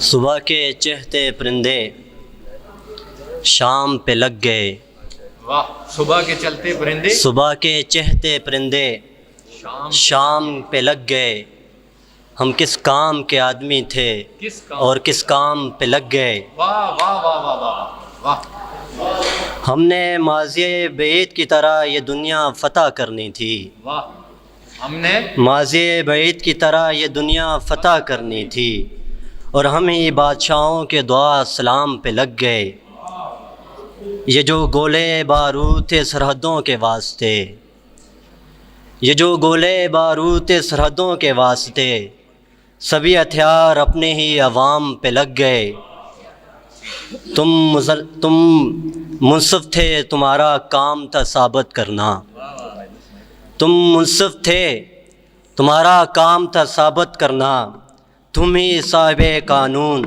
صبح کے چہتے پرندے شام پہ لگ گئے. واہ. صبح کے چلتے پرندے صبح کے چہتے پرندے شام پہ لگ گئے. ہم کس کام کے آدمی تھے اور کس کام پہ لگ گئے. واہ واہ واہ واہ واہ. ہم نے ماضی بعید کی طرح یہ دنیا فتح کرنی تھی. واہ. ہم نے ماضی بعید کی طرح یہ دنیا فتح کرنی تھی اور ہم ہی بادشاہوں کے دعا سلام پہ لگ گئے. یہ جو گولے بارود تھے سرحدوں کے واسطے، یہ جو گولے بارود تھے سرحدوں کے واسطے، سبھی ہتھیار اپنے ہی عوام پہ لگ گئے. تم منصف تھے، تمہارا کام تھا ثابت کرنا. تم منصف تھے، تمہارا کام تھا ثابت کرنا. تم ہی صاحب قانون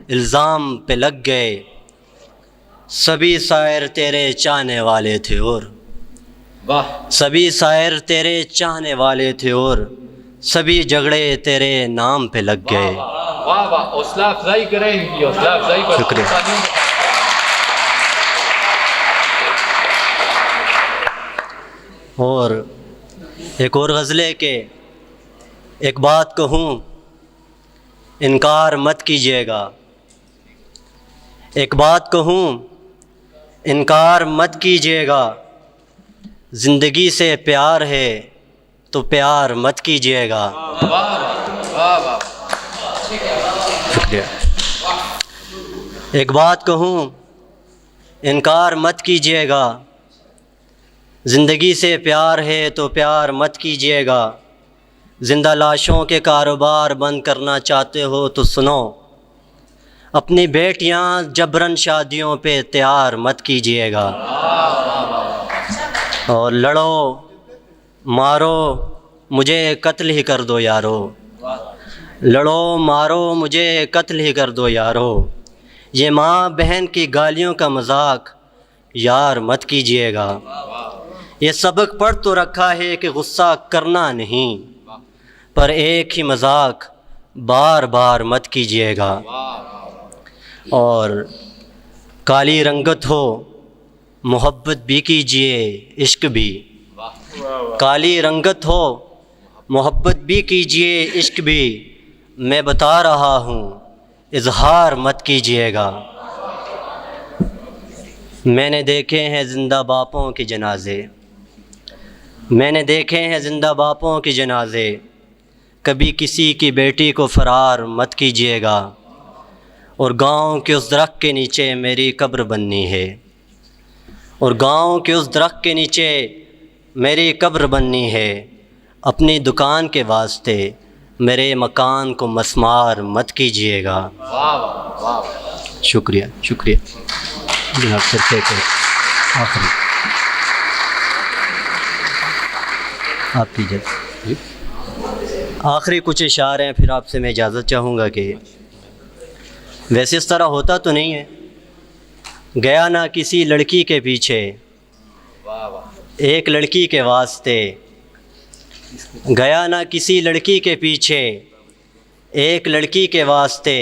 الزام پہ لگ گئے. سبھی شاعر تیرے چاہنے والے تھے اور واہ. سبھی شاعر تیرے چاہنے والے تھے اور سبھی جھگڑے تیرے نام پہ لگ گئے. واہ واہ. حوصلہ افزائی کریں ان کی، حوصلہ افزائی کریں. شکریہ. اور ایک اور غزل ہے کہ ایک بات کہوں انکار مت کیجیے گا. ایک بات کہوں انکار مت کیجیے گا. زندگی سے پیار ہے تو پیار مت کیجیے گا. واہ واہ. شکریہ. ایک بات کہوں انکار مت کیجیے گا. زندگی سے پیار ہے تو پیار مت کیجیے گا. زندہ لاشوں کے کاروبار بند کرنا چاہتے ہو تو سنو، اپنی بیٹیاں جبرن شادیوں پہ تیار مت کیجیے گا. اور لڑو مارو مجھے قتل ہی کر دو یارو. لڑو مارو مجھے قتل ہی کر دو یارو. یہ ماں بہن کی گالیوں کا مذاق یار مت کیجیے گا. یہ سبق پڑھ تو رکھا ہے کہ غصہ کرنا نہیں، پر ایک ہی مذاق بار بار مت کیجیے گا. اور کالی رنگت ہو محبت بھی کیجیے عشق بھی. کالی رنگت ہو محبت بھی کیجیے عشق بھی. میں بتا رہا ہوں اظہار مت کیجیے گا. میں نے دیکھے ہیں زندہ باپوں کے جنازے، میں نے دیکھے ہیں زندہ باپوں کے جنازے. کبھی کسی کی بیٹی کو فرار مت کیجیے گا. اور گاؤں کے اس درخت کے نیچے میری قبر بننی ہے. اور گاؤں کے اس درخت کے نیچے میری قبر بننی ہے. اپنی دکان کے واسطے میرے مکان کو مسمار مت کیجیے گا. شکریہ. شکریہ جناب. سر آخری آپ کی جلد آخری کچھ اشعار ہیں، پھر آپ سے میں اجازت چاہوں گا کہ ویسے اس طرح ہوتا تو نہیں ہے. گیا نہ کسی لڑکی کے پیچھے ایک لڑکی کے واسطے. گیا نہ کسی لڑکی کے پیچھے ایک لڑکی کے واسطے.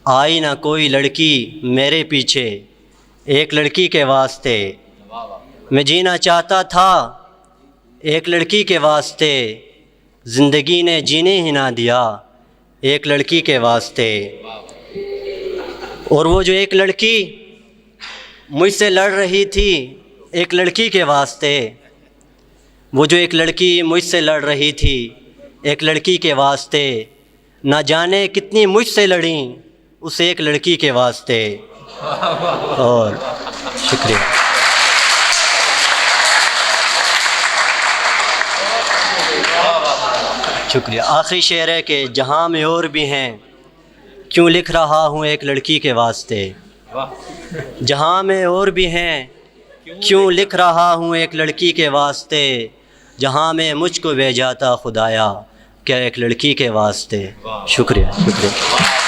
آئی نہ کوئی لڑکی میرے پیچھے ایک لڑکی کے واسطے. میں جینا چاہتا تھا ایک لڑکی کے واسطے. زندگی نے جینے ہی نہ دیا ایک لڑکی کے واسطے. اور وہ جو ایک لڑکی مجھ سے لڑ رہی تھی ایک لڑکی کے واسطے، وہ جو ایک لڑکی مجھ سے لڑ رہی تھی ایک لڑکی کے واسطے، نہ جانے کتنی مجھ سے لڑیں اس ایک لڑکی کے واسطے. اور شکریہ. شکریہ. آخری شعر ہے کہ جہاں میں اور بھی ہیں کیوں لکھ رہا ہوں ایک لڑکی کے واسطے. جہاں میں اور بھی ہیں کیوں لکھ رہا ہوں ایک لڑکی کے واسطے. جہاں میں مجھ کو بھیجا تھا خدایا کیا ایک لڑکی کے واسطے. شکریہ. شکریہ.